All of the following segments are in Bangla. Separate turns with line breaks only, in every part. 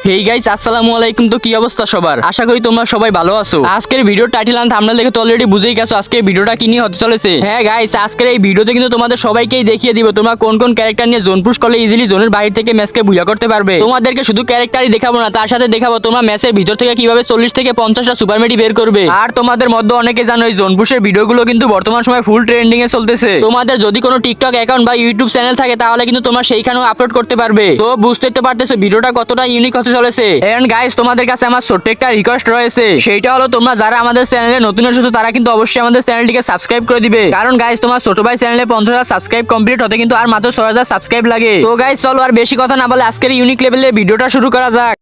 হেই গাইস, আসসালামু আলাইকুম। তো কি অবস্থা সবার? আশা করি তোমরা সবাই ভালো আছো। আজকের ভিডিওর টাইটেল আর থাম্বনেল দেখে তো অলরেডি বুঝেই গেছো আজকের ভিডিওটা কি নিয়ে হতে চলেছে। হ্যাঁ গাইস, আজকের এই ভিডিওতে কিন্তু তোমাদের সবাইকেই দেখিয়ে দিব তোমরা কোন কোন ক্যারেক্টার নিয়ে জোন পুশ করলে ইজিলি জোনের বাইরে থেকে ম্যাচকে বুয়া করতে পারবে। তোমাদেরকে শুধু ক্যারেক্টারই দেখাবো না, তার সাথে দেখাবো তোমরা ম্যাচের ভিতর থেকে কিভাবে 40 থেকে 50টা সুপার মেডি বের করবে। আর তোমাদের মধ্যে অনেকে জানো এই জোন পুশের ভিডিওগুলো কিন্তু বর্তমান সময় ফুল ট্রেন্ডিং এ চলতেছে। তোমাদের যদি কোনো টিকটক অ্যাকাউন্ট বা ইউটিউব চ্যানেল থাকে তাহলে কিন্তু তোমরা সেইখানেও আপলোড করতে পারবে। তো বুঝতেই তো পারতেছো ভিডিওটা কতটা ইউনিক হতে চলেছে। এন্ড গাইস, তোমাদের কাছে আমার ছোট্ট একটা রিকোয়েস্ট রয়েছে, সেইটা হলো তোমরা যারা আমাদের চ্যানেলে নতুন এসেছো তারা কিন্তু অবশ্যই আমাদের চ্যানেলটিকে সাবস্ক্রাইব করে দিবে। কারণ গাইস, তোমার ছোট ভাই চ্যানেলে 50,000 সাবস্ক্রাইব কমপ্লিট হতে কিন্তু আর মাত্র 6,000 সাবস্ক্রাইব লাগে। তো গাইস চলো আর বেশি কথা না বলে আজকের ইউনিক লেভেলের ভিডিওটা শুরু করা যাক।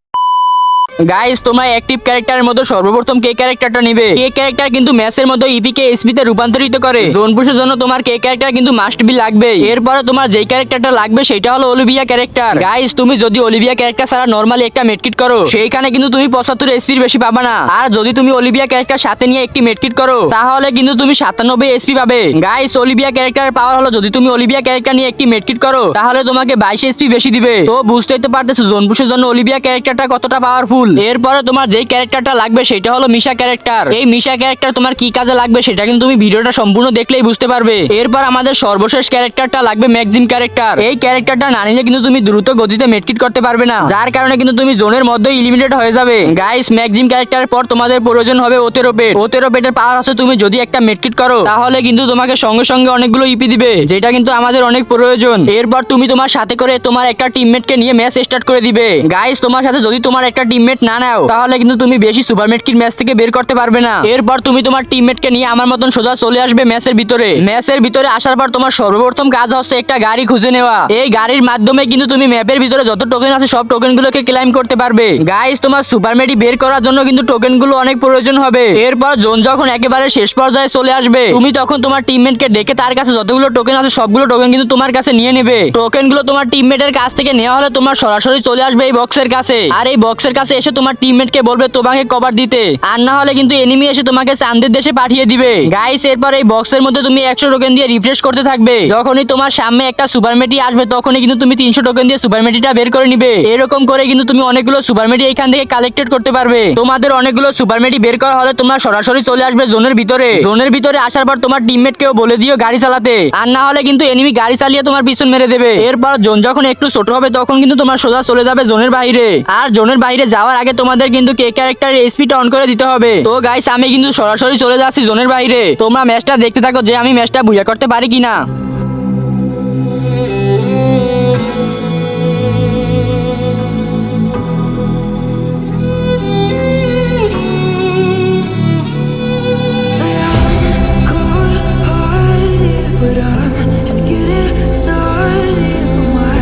গাইস, তোমরা অ্যাক্টিভ ক্যারেক্টারের মধ্যে সর্বপ্রথম কে ক্যারেক্টারটা নিবে। কে ক্যারেক্টার কিন্তু ম্যাচের মধ্যে ইপি কে এসপি তে রূপান্তরিত করে। জোন পুশের জন্য তোমার কে ক্যারেক্টার কিন্তু মাস্ট বি লাগবে। এরপরে তোমার যেই ক্যারেক্টারটা লাগবে সেটা হলো অলিভিয়া ক্যারেক্টার। গাইস, তুমি যদি অলিভিয়া ক্যারেক্টার ছাড়া নরমালি একটা মেডকিট করো সেইখানে কিন্তু তুমি 75 এসপির বেশি পাবা না। আর যদি তুমি অলিভিয়া ক্যারেক্টার সাথে নিয়ে একটি মেডকিট করো তাহলে কিন্তু তুমি 97 এসপি পাবে। গাইস, অলিভিয়া ক্যারেক্টারের পাওয়ার হলো যদি তুমি অলিভিয়া ক্যারেক্টার নিয়ে একটি মেডকিট করো তাহলে তোমাকে 22 এসপি বেশি দিবে। তো বুঝতেই তো পারতেছো জোন পুশের জন্য অলিভিয়া ক্যারেক্টারটা কতটা পাওয়ারফুল। এরপরে তোমার যেই ক্যারেক্টারটা লাগবে সেটা হলো মিশা ক্যারেক্টার। এই মিশা ক্যারেক্টার তোমার কি কাজে লাগবে সেটা কিন্তু তুমি ভিডিওটা সম্পূর্ণ দেখলেই বুঝতে পারবে। এরপর আমাদের সর্বশেষ ক্যারেক্টারটা লাগবে ম্যাক্সিম ক্যারেক্টার। এই ক্যারেক্টারটা না নিলে কিন্তু তুমি দ্রুত গতিতে মেডকিট করতে পারবে না, যার কারণে কিন্তু তুমি জোনের মধ্যে ইলিমিনেট হয়ে যাবে। গাইস, ম্যাক্সিম ক্যারেক্টারের পর তোমাদের প্রয়োজন হবে ওতেরোপেট। ওতেরোপেটের পাওয়ার আছে তুমি যদি একটা মেডকিট করো তাহলে কিন্তু তোমাকে সঙ্গে সঙ্গে অনেকগুলো ইপি দিবে, যেটা কিন্তু আমাদের অনেক প্রয়োজন। এরপর তুমি তোমার সাথে করে তোমার একটা টিমমেটকে নিয়ে ম্যাচ স্টার্ট করে দিবে। গাইস, তোমার সাথে যদি তোমার একটা টিমমেট না নাও তাহলে কিন্তু তুমি বেশি সুপার মেডকিট ম্যাচ থেকে বের করতে পারবে না। এরপর তুমি তোমার টিমমেটকে নিয়ে আমার মতন সোজা চলে আসবে ম্যাচের ভিতরে। ম্যাচের ভিতরে আসার পর তোমার সর্বপ্রথম কাজ হচ্ছে একটা গাড়ি খুঁজে নেওয়া। এই গাড়ির মাধ্যমে কিন্তু তুমি ম্যাপের ভিতরে যত টোকেন আছে সব টোকেন গুলোকে ক্লাইম করতে পারবে। গাইস, তোমার সুপার মেডি বের করার জন্য কিন্তু টোকেন গুলো অনেক প্রয়োজন হবে। এরপর জোন যখন একেবারে শেষ পর্যায়ে চলে আসবে তুমি তখন তোমার টিমমেটকে ডেকে তার কাছে যতগুলো টোকেন আছে সবগুলো টোকেন কিন্তু তোমার কাছে নিয়ে নেবে। টোকেন গুলো তোমার টিমমেটের কাছ থেকে নেওয়া হলে তোমার সরাসরি চলে আসবে এই বক্সের কাছে। আর এই বক্সের কাছে এসে তোমার টিমমেটকে বলবে তোমাকে কভার দিতে, আর না হলে কিন্তু এনিমি এসে তোমাকে চাঁদের দেশে পাঠিয়ে দিবে। গাইস, এরপর এই বক্সের মধ্যে তুমি 100 টোকেন দিয়ে রিফ্রেশ করতে থাকবে। যখনই তোমার সামনে একটা সুপার মেডি আসবে তখনই কিন্তু তুমি 300 টোকেন দিয়ে সুপার মেডিটা বের করে নিবে। এরকম করে কিন্তু তুমি অনেকগুলো সুপার মেডি এখান থেকে কালেক্টেড করতে পারবে। তোমাদের অনেকগুলো সুপার মেডি বের করা হলে তোমরা সরাসরি চলে আসবে জোনের ভিতরে। জোনের ভিতরে আসার পর তোমার টিমমেটকেও বলে দিও গাড়ি চালাতে, আর না হলে কিন্তু এনিমি গাড়ি চালিয়ে তোমার পিছন মেরে দেবে। এরপর জোন যখন একটু ছোট হবে তখন কিন্তু তোমার সোজা চলে যাবে জোনের বাইরে। আর জোনের বাইরে যাওয়ার আগে তোমাদের কিন্তু কে ক্যারেক্টারের এসপিটা অন করে দিতে হবে। তো গাইস, আমি কিন্তু সরাসরি চলে যাচ্ছি জোনের বাইরে। তোমরা ম্যাচটা দেখতে থাকো যে আমি ম্যাচটা বুয়া করতে পারি কিনা।
But I'm just getting started. But my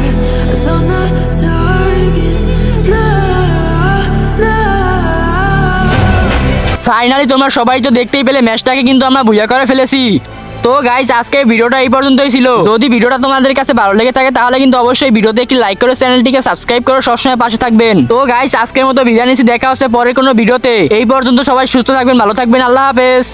eyes on the target. Nah.
Finally তোমরা সবাই তো দেখতেই পেলে ম্যাচটাকে কিন্তু আমরা বুয়া করে ফেলেছি। তো গাইস, আজকে ভিডিওটা এই পর্যন্তই ছিল। যদি ভিডিওটা তোমাদের কাছে ভালো লেগে থাকে তাহলে কিন্তু অবশ্যই ভিডিওতে একটি লাইক করে চ্যানেলটিকে সাবস্ক্রাইব করে সবসময় পাশে থাকবেন। তো গাইস, আজকের মতো বিদায় নিচ্ছি, দেখা হচ্ছে পরের কোনো ভিডিওতে। এই পর্যন্ত সবাই সুস্থ থাকবেন, ভালো থাকবেন, আল্লাহ হাফেজ।